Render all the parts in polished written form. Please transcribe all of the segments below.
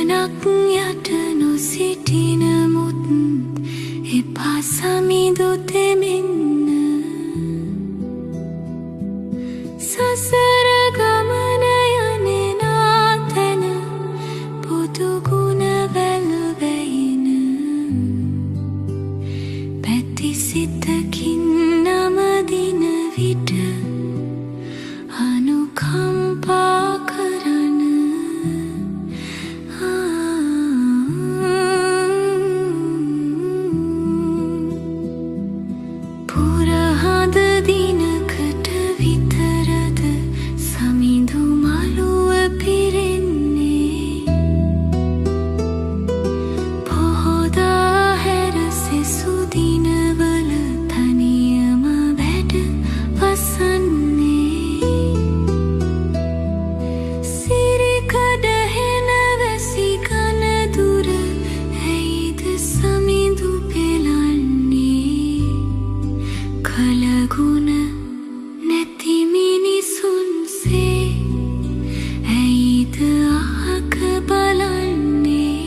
සෙවණක් යට නොසිටින මුත් එපා සමිඳු තෙමෙන්න සසර ගමන යන්නේ නාතන පුදු ගුණ වැළවැයින පැති සිතකින් නමදින විට අනුකම්පා කරන පුරහඳ දිනකට විතරද සමිඳු මළුව පිරෙන්නේ පොහොදා හැර සෙසු දිනවල තනියම වැඩ වසන්නේ සිරිකඩ හෙන වැසි කන දුර ඇයිද සමිඳු පෙලන්නේ කලගුණ නැති මිනිසුන්සේ ඇයිද අහක බලන්නේ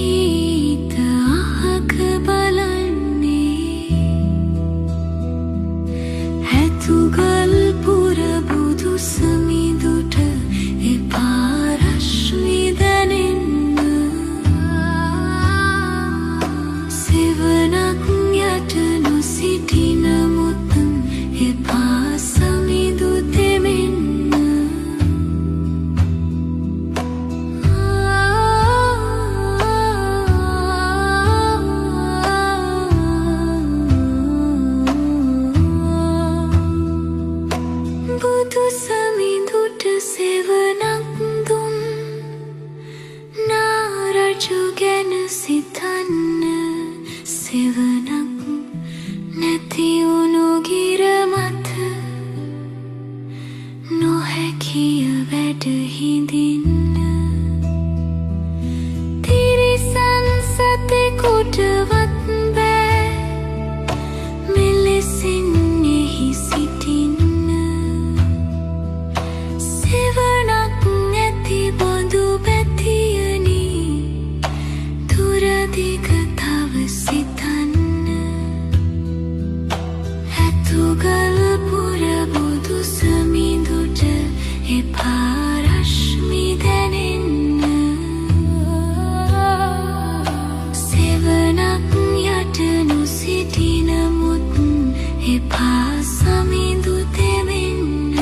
ඊත අහක බලන්නේ හැතුගල් පුර බුදු සමිඳුට එපා රශ්මි දැනෙන්න සෙවණක් යට නොසිටින මුත් එපා සමිඳු තෙමෙන්න බුදු සමිඳුට සෙවණක් දුන් නා රජු ගැන සිතන්න සෙවණක් නැති වුණු ගිර මත නොහැකිය වැඩ හිඳින්න තිරිසන් සතෙකුටවත් බෑ මෙලෙසින් එහි සිටින්න සෙවණක් නැති බඳු පැතියනි දුරදිග තව සිතන්න හැතුගල් පුර බුදු සමිඳුට එපා රශ්මි දැනෙන්න සෙවණක් යට නොසිටින මුත් එපා සමිඳු තෙමෙන්න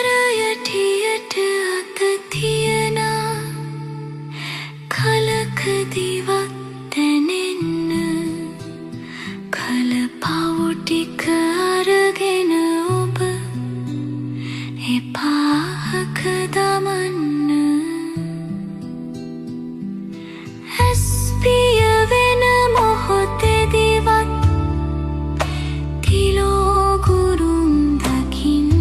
සැරයටියට අත තියනා කලකදිවත් දැනෙන්න කල පව් ටික අරගෙන ඔබ එපා අහක දමන්න ඇස් පිය වෙන මොහොතේදීවත් තිලෝගුරුන් දකින්න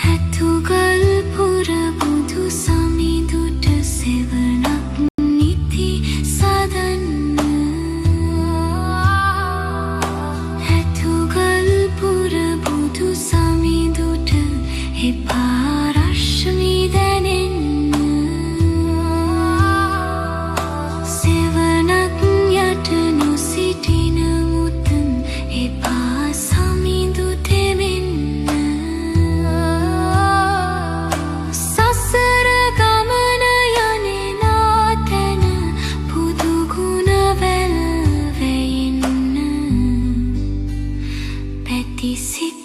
හැතුගල් පුර බුදු සමිඳුට සෙවණක් නිති සදන්න හැතුගල් පුර බුදු සමිඳුට එපා රශ්මි දැනෙන්න සෙවණක් යට නොසිටින මුත් එපා සමිඳු තෙමෙන්න සසර ගමන යන්නේ නාතන පුදු ගුණ වැළවැයින්න පැති සිත